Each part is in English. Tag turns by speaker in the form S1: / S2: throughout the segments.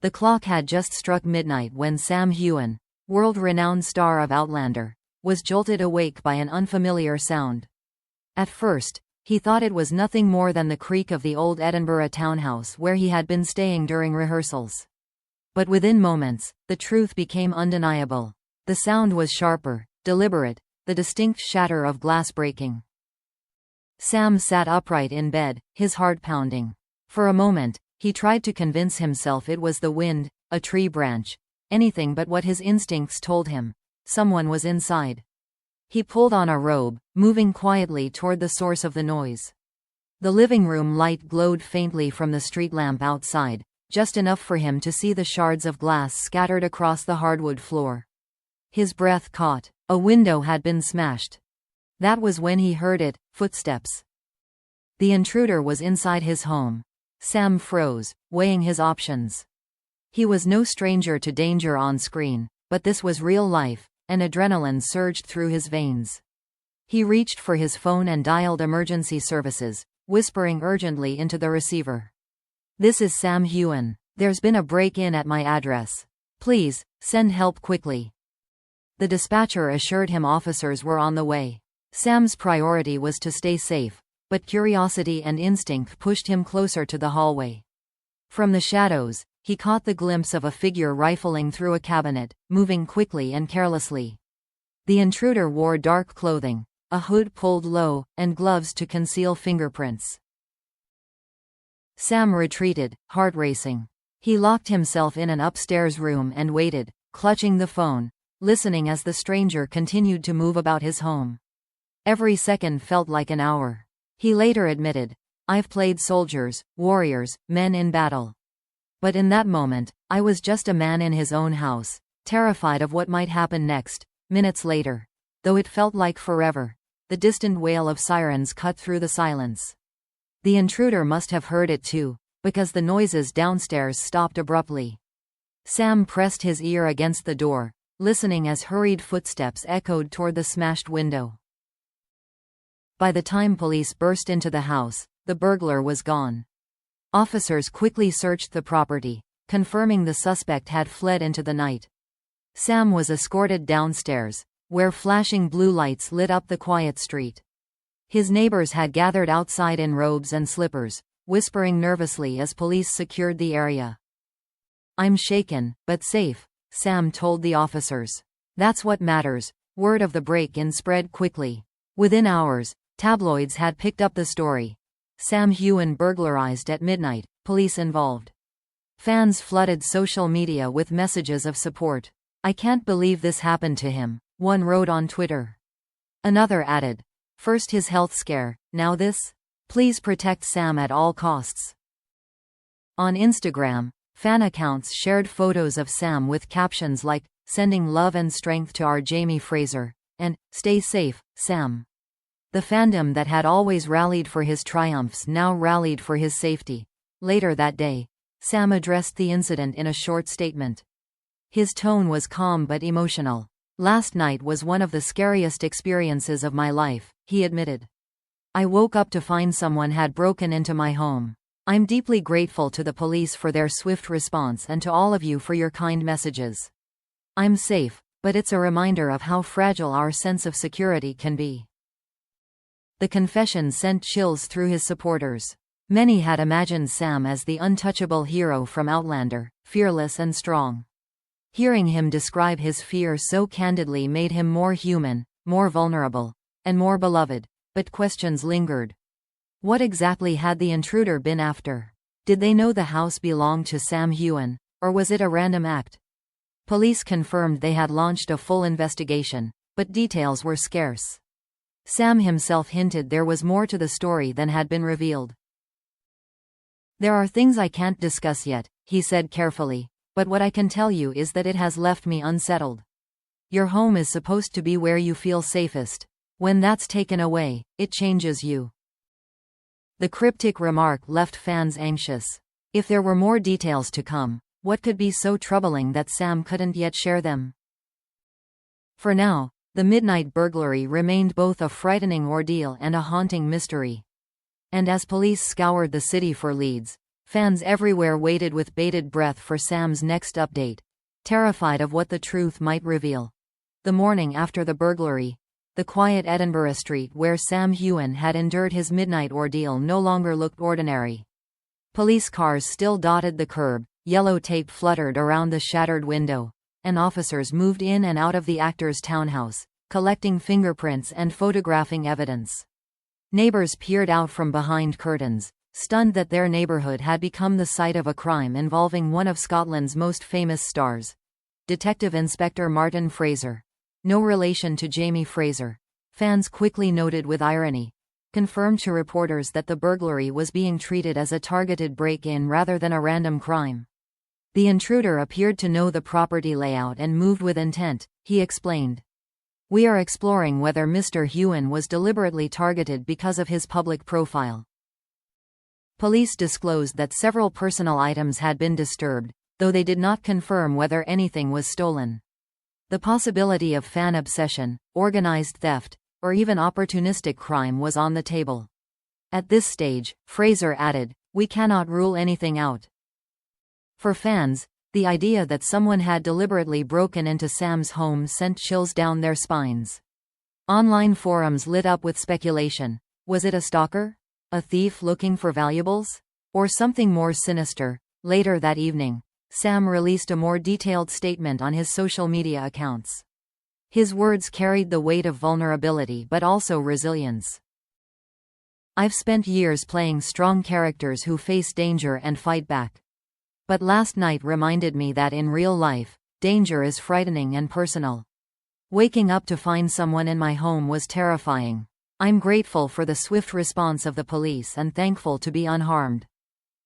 S1: The clock had just struck midnight when Sam Heughan, world-renowned star of Outlander, was jolted awake by an unfamiliar sound. At first, he thought it was nothing more than the creak of the old Edinburgh townhouse where he had been staying during rehearsals. But within moments, the truth became undeniable. The sound was sharper, deliberate, the distinct shatter of glass breaking. Sam sat upright in bed, his heart pounding. For a moment, he tried to convince himself it was the wind, a tree branch, anything but what his instincts told him. Someone was inside. He pulled on a robe, moving quietly toward the source of the noise. The living room light glowed faintly from the street lamp outside, just enough for him to see the shards of glass scattered across the hardwood floor. His breath caught. A window had been smashed. That was when he heard it, footsteps. The intruder was inside his home. Sam froze, weighing his options. He was no stranger to danger on screen, but this was real life, and adrenaline surged through his veins. He reached for his phone and dialed emergency services, whispering urgently into the receiver. "This is Sam Heughan. There's been a break-in at my address. Please, send help quickly." The dispatcher assured him officers were on the way. Sam's priority was to stay safe, but curiosity and instinct pushed him closer to the hallway. From the shadows, he caught the glimpse of a figure rifling through a cabinet, moving quickly and carelessly. The intruder wore dark clothing, a hood pulled low, and gloves to conceal fingerprints. Sam retreated, heart racing. He locked himself in an upstairs room and waited, clutching the phone, listening as the stranger continued to move about his home. Every second felt like an hour. He later admitted, "I've played soldiers, warriors, men in battle. But in that moment, I was just a man in his own house, terrified of what might happen next." Minutes later, though it felt like forever, the distant wail of sirens cut through the silence. The intruder must have heard it too, because the noises downstairs stopped abruptly. Sam pressed his ear against the door, listening as hurried footsteps echoed toward the smashed window. By the time police burst into the house, the burglar was gone. Officers quickly searched the property, confirming the suspect had fled into the night. Sam was escorted downstairs, where flashing blue lights lit up the quiet street. His neighbors had gathered outside in robes and slippers, whispering nervously as police secured the area. "I'm shaken, but safe," Sam told the officers. "That's what matters." Word of the break-in spread quickly. Within hours, tabloids had picked up the story. Sam Heughan burglarized at midnight, police involved. Fans flooded social media with messages of support. "I can't believe this happened to him," one wrote on Twitter. Another added, "First his health scare, now this? Please protect Sam at all costs." On Instagram, fan accounts shared photos of Sam with captions like, "Sending love and strength to our Jamie Fraser," and "Stay safe, Sam." The fandom that had always rallied for his triumphs now rallied for his safety. Later that day, Sam addressed the incident in a short statement. His tone was calm but emotional. "Last night was one of the scariest experiences of my life," he admitted. "I woke up to find someone had broken into my home. I'm deeply grateful to the police for their swift response and to all of you for your kind messages. I'm safe, but it's a reminder of how fragile our sense of security can be." The confession sent chills through his supporters. Many had imagined Sam as the untouchable hero from Outlander, fearless and strong. Hearing him describe his fear so candidly made him more human, more vulnerable, and more beloved, but questions lingered. What exactly had the intruder been after? Did they know the house belonged to Sam Heughan, or was it a random act? Police confirmed they had launched a full investigation, but details were scarce. Sam himself hinted there was more to the story than had been revealed. "There are things I can't discuss yet," he said carefully, "but what I can tell you is that it has left me unsettled. Your home is supposed to be where you feel safest. When that's taken away, it changes you." The cryptic remark left fans anxious. If there were more details to come, what could be so troubling that Sam couldn't yet share them? For now, the midnight burglary remained both a frightening ordeal and a haunting mystery. And as police scoured the city for leads, Fans everywhere waited with bated breath for Sam's next update, terrified of what the truth might reveal. The morning after the burglary, the quiet Edinburgh street where Sam Heughan had endured his midnight ordeal no longer looked ordinary. Police cars still dotted the curb, yellow tape fluttered around the shattered window, and officers moved in and out of the actor's townhouse, collecting fingerprints and photographing evidence. Neighbors peered out from behind curtains, stunned that their neighborhood had become the site of a crime involving one of Scotland's most famous stars. Detective Inspector Martin Fraser. No relation to Jamie Fraser, fans quickly noted with irony, confirmed to reporters that the burglary was being treated as a targeted break-in rather than a random crime. The intruder appeared to know the property layout and moved with intent, he explained. We are exploring whether Mr. Heughan was deliberately targeted because of his public profile. Police disclosed that several personal items had been disturbed, though they did not confirm whether anything was stolen. The possibility of fan obsession, organized theft, or even opportunistic crime was on the table. At this stage, Fraser added, we cannot rule anything out. For fans, the idea that someone had deliberately broken into Sam's home sent chills down their spines. Online forums lit up with speculation. Was it a stalker? A thief looking for valuables? Or something more sinister? Later that evening, Sam released a more detailed statement on his social media accounts. His words carried the weight of vulnerability but also resilience. I've spent years playing strong characters who face danger and fight back. But last night reminded me that in real life, danger is frightening and personal. Waking up to find someone in my home was terrifying. I'm grateful for the swift response of the police and thankful to be unharmed.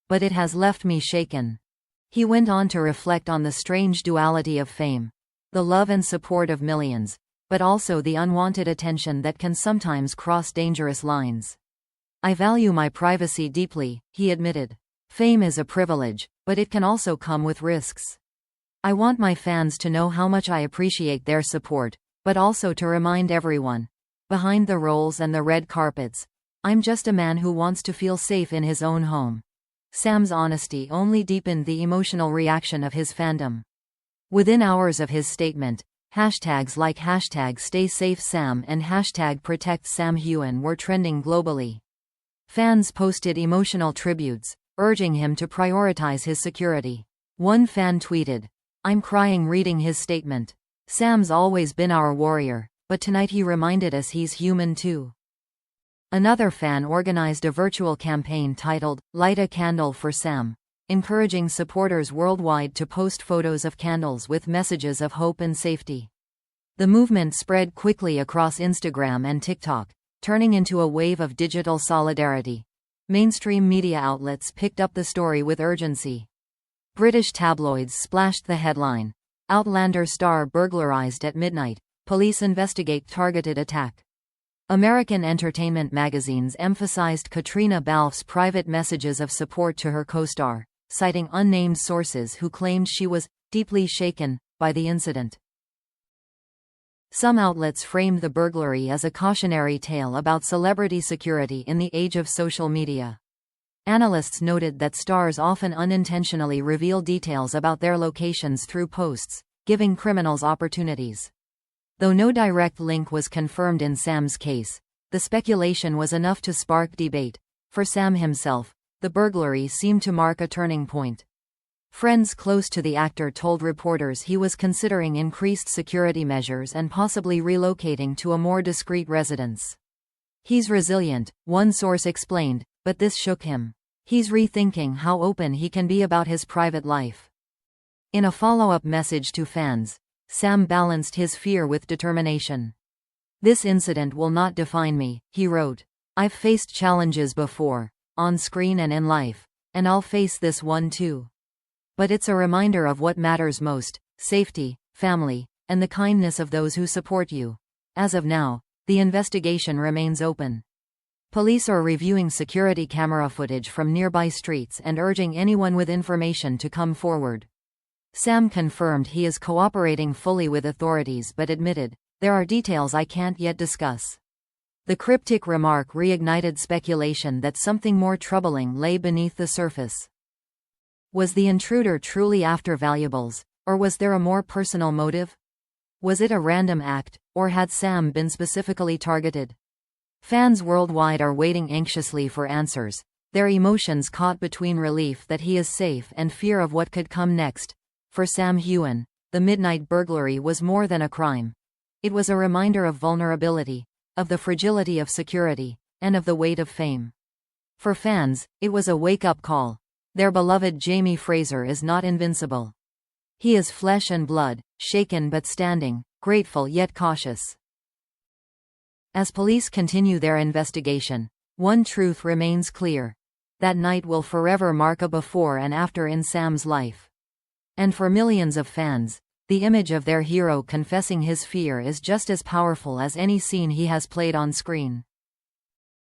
S1: But it has left me shaken. He went on to reflect on the strange duality of fame. The love and support of millions, but also the unwanted attention that can sometimes cross dangerous lines. I value my privacy deeply, he admitted. Fame is a privilege, but it can also come with risks. I want my fans to know how much I appreciate their support, but also to remind everyone, behind the roles and the red carpets, I'm just a man who wants to feel safe in his own home. Sam's honesty only deepened the emotional reaction of his fandom. Within hours of his statement, hashtags like #StaySafeSam and #ProtectSamHeughan were trending globally. Fans posted emotional tributes, urging him to prioritize his security. One fan tweeted, I'm crying reading his statement. Sam's always been our warrior, but tonight he reminded us he's human too. Another fan organized a virtual campaign titled, Light a Candle for Sam, encouraging supporters worldwide to post photos of candles with messages of hope and safety. The movement spread quickly across Instagram and TikTok, turning into a wave of digital solidarity. Mainstream media outlets picked up the story with urgency. British tabloids splashed the headline, Outlander star burglarized at midnight, police investigate targeted attack. American entertainment magazines emphasized Katrina Balfe's private messages of support to her co-star, citing unnamed sources who claimed she was deeply shaken by the incident. Some outlets framed the burglary as a cautionary tale about celebrity security in the age of social media. Analysts noted that stars often unintentionally reveal details about their locations through posts, giving criminals opportunities. Though no direct link was confirmed in Sam's case, the speculation was enough to spark debate. For Sam himself, the burglary seemed to mark a turning point. Friends close to the actor told reporters he was considering increased security measures and possibly relocating to a more discreet residence. He's resilient, one source explained, but this shook him. He's rethinking how open he can be about his private life. In a follow-up message to fans, Sam balanced his fear with determination. This incident will not define me, he wrote. I've faced challenges before, on screen and in life, and I'll face this one too. But it's a reminder of what matters most: safety, family, and the kindness of those who support you. As of now, the investigation remains open. Police are reviewing security camera footage from nearby streets and urging anyone with information to come forward. Sam confirmed he is cooperating fully with authorities but admitted, there are details I can't yet discuss. The cryptic remark reignited speculation that something more troubling lay beneath the surface. Was the intruder truly after valuables, or was there a more personal motive? Was it a random act, or had Sam been specifically targeted? Fans worldwide are waiting anxiously for answers, their emotions caught between relief that he is safe and fear of what could come next. For Sam Heughan, the midnight burglary was more than a crime. It was a reminder of vulnerability, of the fragility of security, and of the weight of fame. For fans, it was a wake-up call. Their beloved Jamie Fraser is not invincible. He is flesh and blood, shaken but standing, grateful yet cautious. As police continue their investigation, one truth remains clear. That night will forever mark a before and after in Sam's life. And for millions of fans, the image of their hero confessing his fear is just as powerful as any scene he has played on screen.